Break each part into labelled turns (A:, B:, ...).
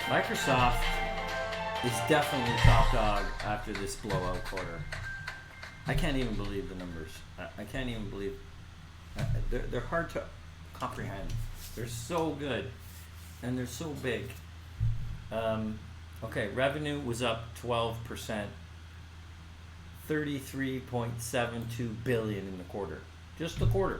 A: Microsoft is definitely top dog after this blowout quarter. I can't even believe the numbers. I can't even believe. They're hard to comprehend. They're so good, and they're so big. Okay, revenue was up 12%, 33.72 billion in the quarter, just the quarter.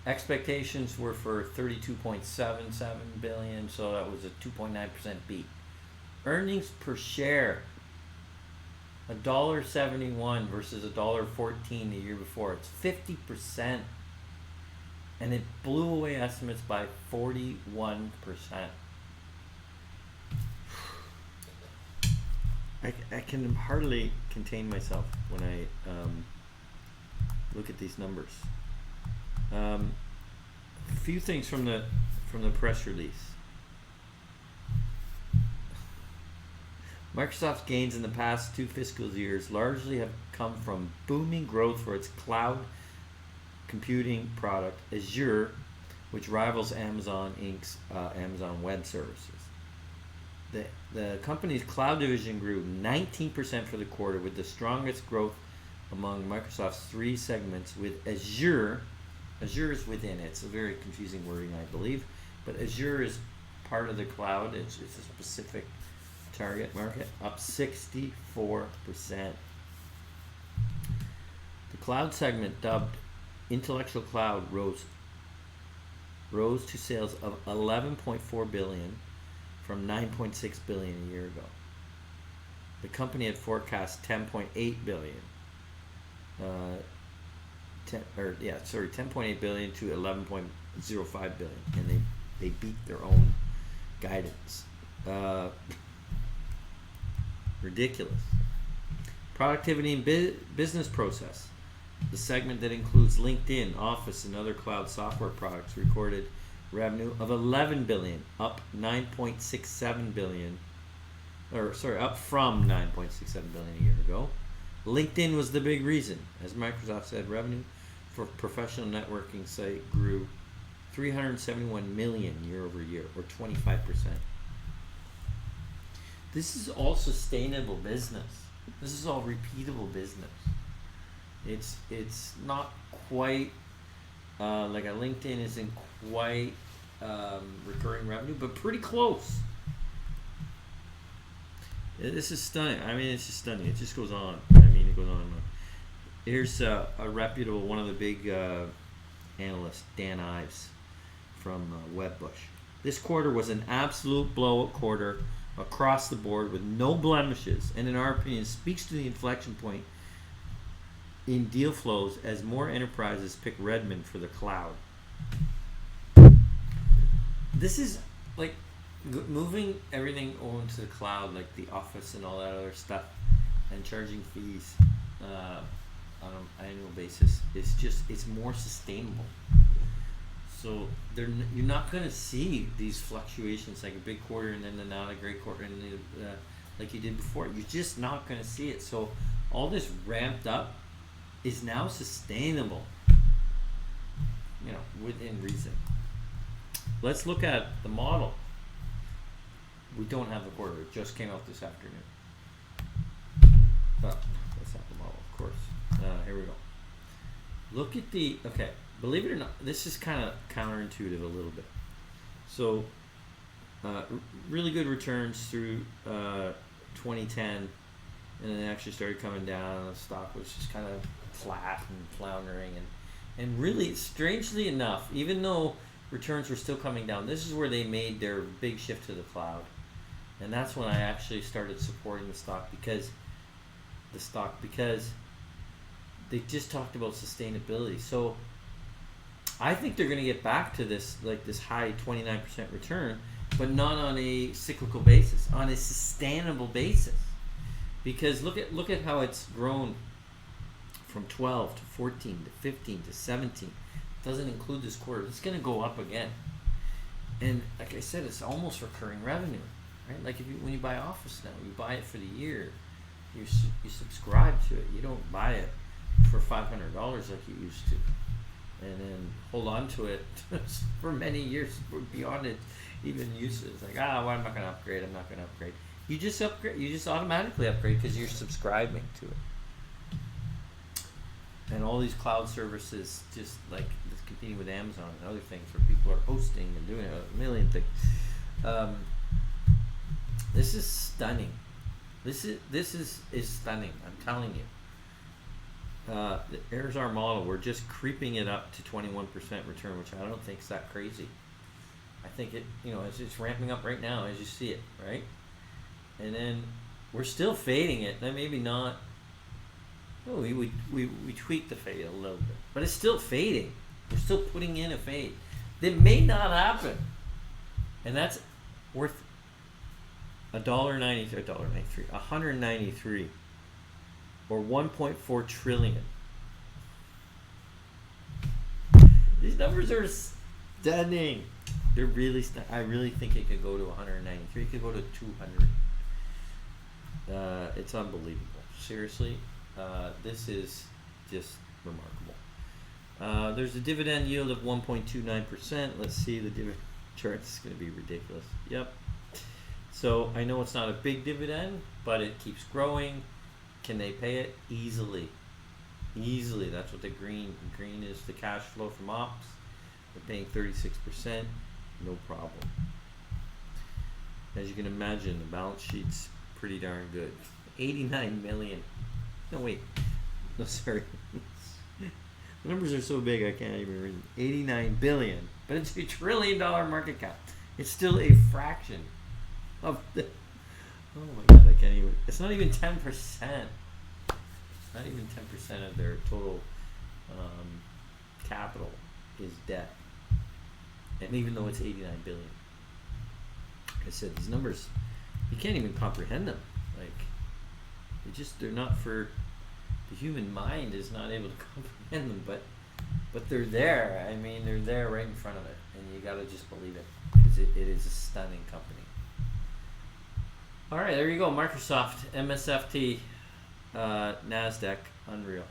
A: Expectations were for 32.77 billion, so that was a 2.9% beat. Earnings per share, $1.71 versus $1.14 the year before. It's 50%, and it blew away estimates by 41%. I can hardly contain myself when I look at these numbers. A few things from the press release. Microsoft's gains in the past 2 fiscal years largely have come from booming growth for its cloud computing product, Azure, which rivals Amazon Inc.'s Amazon Web Services. The company's cloud division grew 19% for the quarter, with the strongest growth among Microsoft's 3 segments, with Azure is within it. It's a very confusing wording, I believe, but Azure is part of the cloud. It's a specific target market, up 64%. The cloud segment, dubbed Intellectual Cloud, rose to sales of 11.4 billion from 9.6 billion a year ago. The company had forecast 10.8 billion. 10.8 billion to 11.05 billion, and they beat their own guidance. Ridiculous. Productivity and business process. The segment that includes LinkedIn, Office, and other cloud software products recorded revenue of 11 billion, up 9.67 billion, up from 9.67 billion a year ago. LinkedIn was the big reason. As Microsoft said, revenue for professional networking site grew 371 million year over year, or 25%. This is all sustainable business. This is all repeatable business. It's not quite like a LinkedIn isn't quite recurring revenue, but pretty close. This is stunning. I mean, it's just stunning. It just goes on. It goes on and on. Here's a reputable, one of the big analysts, Dan Ives from Wedbush. This quarter was an absolute blowout quarter across the board with no blemishes, and in our opinion speaks to the inflection point in deal flows as more enterprises pick Redmond for the cloud. This is like moving everything over to the cloud, like the Office and all that other stuff, and charging fees on an annual basis. It's more sustainable. So you're not going to see these fluctuations like a big quarter and then not a great quarter and like you did before. You're just not going to see it. So all this ramped up is now sustainable, within reason. Let's look at the model. We don't have the quarter. It just came out this afternoon. Oh, that's not the model, of course. Here we go. Look at believe it or not, this is kind of counterintuitive a little bit. So, really good returns through 2010, and then it actually started coming down. The stock was just kind of flat and floundering, and really, strangely enough, even though returns were still coming down, this is where they made their big shift to the cloud, and that's when I actually started supporting the stock because they just talked about sustainability. So I think they're going to get back to this high 29% return, but not on a cyclical basis, on a sustainable basis. Because look at how it's grown from 12 to 14 to 15 to 17. It doesn't include this quarter. It's going to go up again. And like I said, it's almost recurring revenue, right? Like when you buy Office now, you buy it for the year. You subscribe to it. You don't buy it for $500 like you used to. and then hold on to it for many years beyond it even uses. Like, well, I'm not going to upgrade. I'm not going to upgrade. You just upgrade. You just automatically upgrade because you're subscribing to it. And all these cloud services, just like it's competing with Amazon and other things, where people are hosting and doing a million things. This is stunning. This is stunning. I'm telling you. There's our model. We're just creeping it up to 21% return, which I don't think is that crazy. I think it's ramping up right now as you see it, right? And then we're still fading it. Now maybe not. Oh, we tweaked the fade a little bit, but it's still fading. We're still putting in a fade. That may not happen, and that's worth $1.93, $193, or 1.4 trillion. These numbers are stunning. They're really I really think it could go to 193. It could go to 200. It's unbelievable. Seriously. This is just remarkable. There's a dividend yield of 1.29%. Let's see the dividend chart. It's going to be ridiculous. Yep. So I know it's not a big dividend, but it keeps growing. Can they pay it? Easily. That's what the green is, the cash flow from ops. They're paying 36%. No problem. As you can imagine, the balance sheet's pretty darn good. 89 million. No, wait. No, sorry. The numbers are so big I can't even read them. 89 billion. But it's a $1 trillion market cap. It's still a fraction of the... Oh my god, I can't even... It's not even 10%. Not even 10% of their total capital is debt. And even though it's 89 billion. Like I said, these numbers, you can't even comprehend them. Like... They're not for the human mind is not able to comprehend them, but they're there. I mean, they're there right in front of it, and you got to just believe it because it is a stunning company. All right, there you go. Microsoft, MSFT, NASDAQ, unreal.